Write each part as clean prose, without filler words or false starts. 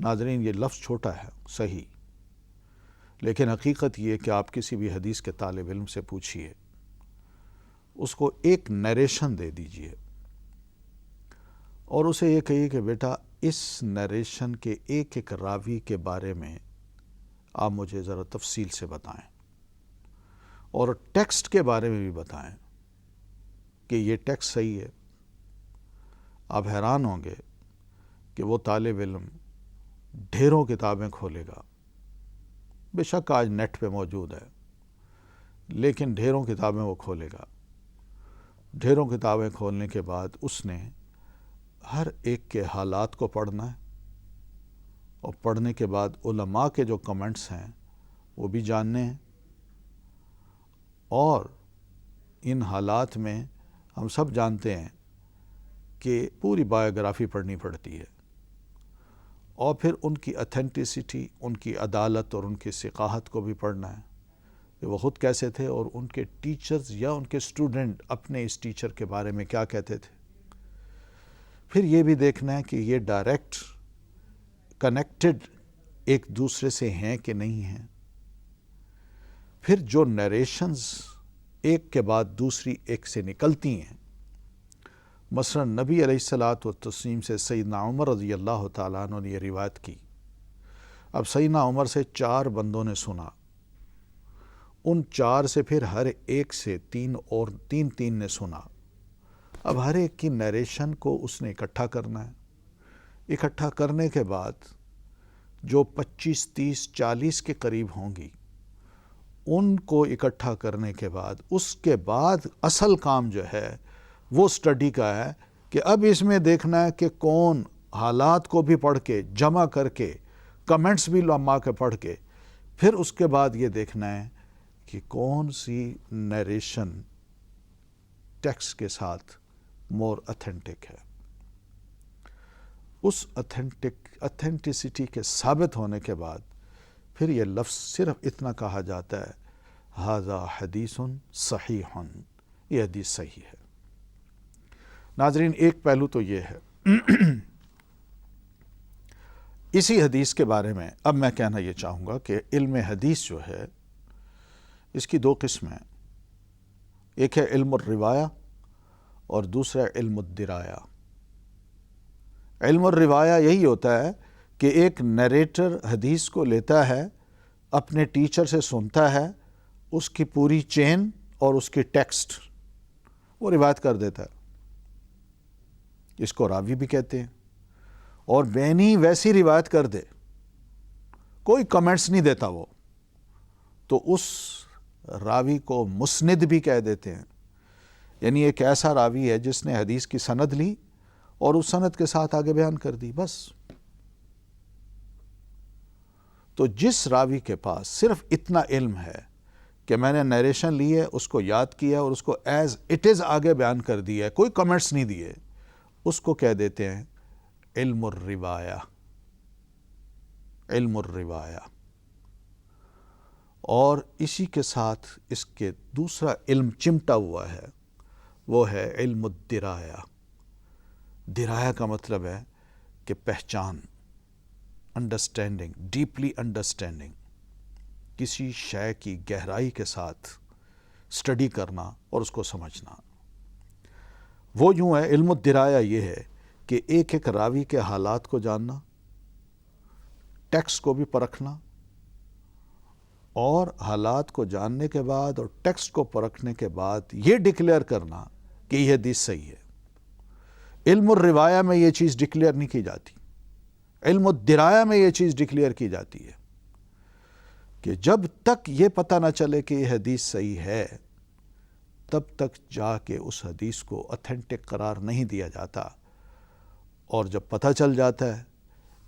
ناظرین یہ لفظ چھوٹا ہے صحیح، لیکن حقیقت یہ کہ آپ کسی بھی حدیث کے طالب علم سے پوچھئے، اس کو ایک نیریشن دے دیجئے اور اسے یہ کہیے کہ بیٹا اس نیریشن کے ایک ایک راوی کے بارے میں آپ مجھے ذرا تفصیل سے بتائیں اور ٹیکسٹ کے بارے میں بھی بتائیں کہ یہ ٹیکسٹ صحیح ہے۔ آپ حیران ہوں گے کہ وہ طالب علم ڈھیروں کتابیں کھولے گا، بے شک آج نیٹ پہ موجود ہے، لیکن ڈھیروں کتابیں وہ کھولے گا۔ ڈھیروں کتابیں کھولنے کے بعد اس نے ہر ایک کے حالات کو پڑھنا ہے اور پڑھنے کے بعد علماء کے جو کمنٹس ہیں وہ بھی جاننے ہیں، اور ان حالات میں ہم سب جانتے ہیں کہ پوری بایوگرافی پڑھنی پڑتی ہے اور پھر ان کی اتھینٹسٹی، ان کی عدالت اور ان کی ثقاہت کو بھی پڑھنا ہے کہ وہ خود کیسے تھے اور ان کے ٹیچرز یا ان کے اسٹوڈنٹ اپنے اس ٹیچر کے بارے میں کیا کہتے تھے۔ پھر یہ بھی دیکھنا ہے کہ یہ ڈائریکٹ کنیکٹڈ ایک دوسرے سے ہیں کہ نہیں ہیں۔ پھر جو نیریشنز ایک کے بعد دوسری ایک سے نکلتی ہیں، مثلا نبی علیہ الصلاۃ والتسلیم سے سیدنا عمر رضی اللہ تعالیٰ عنہ نے یہ روایت کی۔ اب سیدنا عمر سے 4 بندوں نے سنا، ان 4 سے پھر ہر ایک سے 3 اور 3 نے سنا۔ اب ہر ایک کی نیریشن کو اس نے اکٹھا کرنا ہے۔ اکٹھا کرنے کے بعد جو 25، 30، 40 کے قریب ہوں گی، ان کو اکٹھا کرنے کے بعد اس کے بعد اصل کام جو ہے وہ اسٹڈی کا ہے کہ اب اس میں دیکھنا ہے کہ کون حالات کو بھی پڑھ کے جمع کر کے کمنٹس بھی علماء کے پڑھ کے پھر اس کے بعد یہ دیکھنا ہے کہ کون سی نیریشن ٹیکسٹ کے ساتھ مور اتھینٹک ہے۔ اس اتھینٹسٹی کے ثابت ہونے کے بعد پھر یہ لفظ صرف اتنا کہا جاتا ہے ھذا حدیث صحیح، یہ حدیث صحیح ہے۔ ناظرین ایک پہلو تو یہ ہے۔ اسی حدیث کے بارے میں اب میں کہنا یہ چاہوں گا کہ علم حدیث جو ہے اس کی 2 قسمیں ہیں، ایک ہے علم الروایہ اور دوسرا علم الدرایا۔ علم الروایہ یہی ہوتا ہے کہ ایک نیریٹر حدیث کو لیتا ہے، اپنے ٹیچر سے سنتا ہے، اس کی پوری چین اور اس کی ٹیکسٹ وہ روایت کر دیتا ہے، اس کو راوی بھی کہتے ہیں، اور بینی ویسی روایت کر دے، کوئی کمنٹس نہیں دیتا وہ، تو اس راوی کو مسند بھی کہہ دیتے ہیں۔ یعنی ایک ایسا راوی ہے جس نے حدیث کی سند لی اور اس سند کے ساتھ آگے بیان کر دی، بس۔ تو جس راوی کے پاس صرف اتنا علم ہے کہ میں نے نیریشن لی ہے، اس کو یاد کیا اور اس کو ایز اٹ از آگے بیان کر دیا ہے، کوئی کمنٹس نہیں دیے، اس کو کہہ دیتے ہیں علم الروایہ۔ علم الروایہ۔ اور اسی کے ساتھ اس کے دوسرا علم چمٹا ہوا ہے، وہ ہے علم الدرایا۔ درایا کا مطلب ہے کہ پہچان، انڈرسٹینڈنگ، ڈیپلی انڈرسٹینڈنگ، کسی شے کی گہرائی کے ساتھ اسٹڈی کرنا اور اس کو سمجھنا۔ وہ یوں ہے، علم الدرایا یہ ہے کہ ایک ایک راوی کے حالات کو جاننا، ٹیکسٹ کو بھی پرکھنا، اور حالات کو جاننے کے بعد اور ٹیکسٹ کو پرکھنے کے بعد یہ ڈکلیئر کرنا کہ یہ حدیث صحیح ہے۔ علم الروایہ میں یہ چیز ڈکلیئر نہیں کی جاتی، علم الدرایا میں یہ چیز ڈکلیئر کی جاتی ہے کہ جب تک یہ پتہ نہ چلے کہ یہ حدیث صحیح ہے، تب تک جا کے اس حدیث کو اتھینٹک قرار نہیں دیا جاتا، اور جب پتہ چل جاتا ہے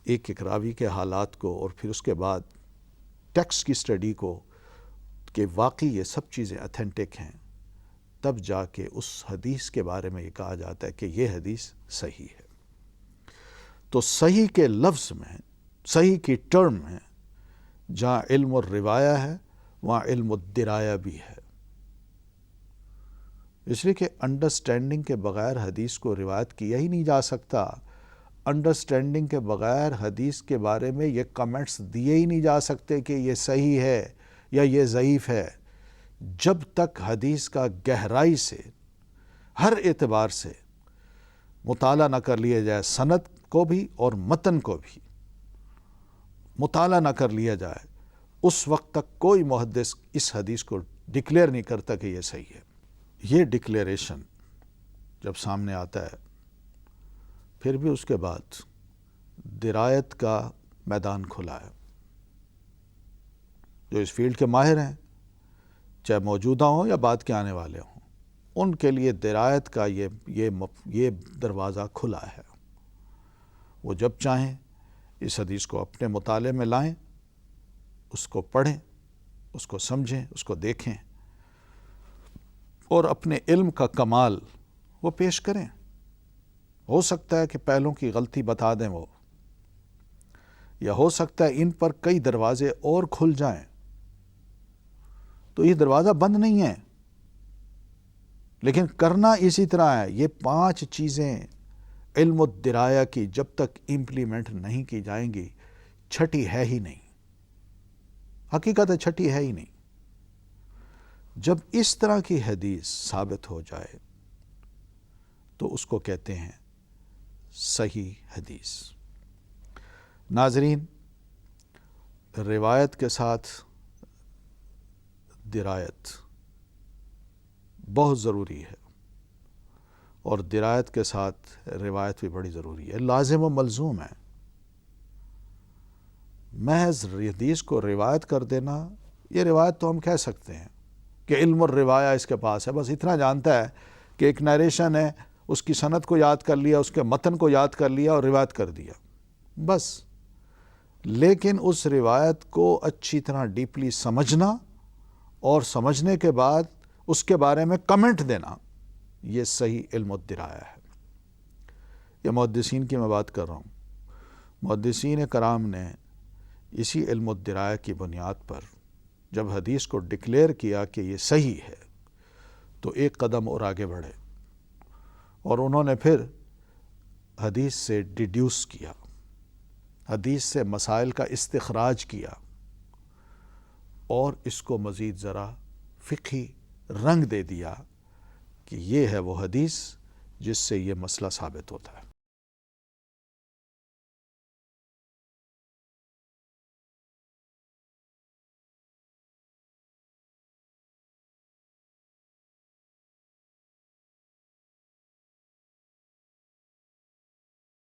ایک ایک راوی کے حالات کو اور پھر اس کے بعد ٹیکسٹ کی اسٹڈی کو کہ واقعی یہ سب چیزیں اتھینٹک ہیں، تب جا کے اس حدیث کے بارے میں یہ کہا جاتا ہے کہ یہ حدیث صحیح ہے۔ تو صحیح کے لفظ میں، صحیح کی ٹرم میں جہاں علم الروایہ ہے وہاں علم الدرایا بھی ہے، اس لیے کہ انڈرسٹینڈنگ کے بغیر حدیث کو روایت کیا ہی نہیں جا سکتا۔ انڈرسٹینڈنگ کے بغیر حدیث کے بارے میں یہ کمنٹس دیے ہی نہیں جا سکتے کہ یہ صحیح ہے یا یہ ضعیف ہے، جب تک حدیث کا گہرائی سے ہر اعتبار سے مطالعہ نہ کر لیا جائے، سند کو بھی اور متن کو بھی مطالعہ نہ کر لیا جائے، اس وقت تک کوئی محدث اس حدیث کو ڈکلیئر نہیں کرتا کہ یہ صحیح ہے۔ یہ ڈکلیریشن جب سامنے آتا ہے، پھر بھی اس کے بعد درایت کا میدان کھلا ہے۔ جو اس فیلڈ کے ماہر ہیں، چاہے موجودہ ہوں یا بعد کے آنے والے ہوں، ان کے لیے درایت کا یہ دروازہ کھلا ہے۔ وہ جب چاہیں اس حدیث کو اپنے مطالعے میں لائیں، اس کو پڑھیں، اس کو سمجھیں، اس کو دیکھیں اور اپنے علم کا کمال وہ پیش کریں۔ ہو سکتا ہے کہ پہلوں کی غلطی بتا دیں وہ، یا ہو سکتا ہے ان پر کئی دروازے اور کھل جائیں، تو یہ دروازہ بند نہیں ہے، لیکن کرنا اسی طرح ہے۔ یہ 5 چیزیں علم الدرایا کی جب تک امپلیمنٹ نہیں کی جائیں گی، چھٹی ہے ہی نہیں، حقیقت ہے چھٹی ہے ہی نہیں۔ جب اس طرح کی حدیث ثابت ہو جائے تو اس کو کہتے ہیں صحیح حدیث۔ ناظرین، روایت کے ساتھ درایت بہت ضروری ہے، اور درایت کے ساتھ روایت بھی بڑی ضروری ہے، لازم و ملزوم ہے۔ محض حدیث کو روایت کر دینا، یہ روایت تو ہم کہہ سکتے ہیں کہ علم الروایہ اس کے پاس ہے، بس اتنا جانتا ہے کہ ایک نیریشن ہے، اس کی سند کو یاد کر لیا، اس کے متن کو یاد کر لیا اور روایت کر دیا، بس۔ لیکن اس روایت کو اچھی طرح ڈیپلی سمجھنا اور سمجھنے کے بعد اس کے بارے میں کمنٹ دینا، یہ صحیح علم الدرایا ہے۔ یہ محدثین کی میں بات کر رہا ہوں۔ محدثین کرام نے اسی علم الدرایا کی بنیاد پر جب حدیث کو ڈکلیئر کیا کہ یہ صحیح ہے، تو ایک قدم اور آگے بڑھے، اور انہوں نے پھر حدیث سے ڈیڈیوس کیا، حدیث سے مسائل کا استخراج کیا، اور اس کو مزید ذرا فقہی رنگ دے دیا کہ یہ ہے وہ حدیث جس سے یہ مسئلہ ثابت ہوتا ہے۔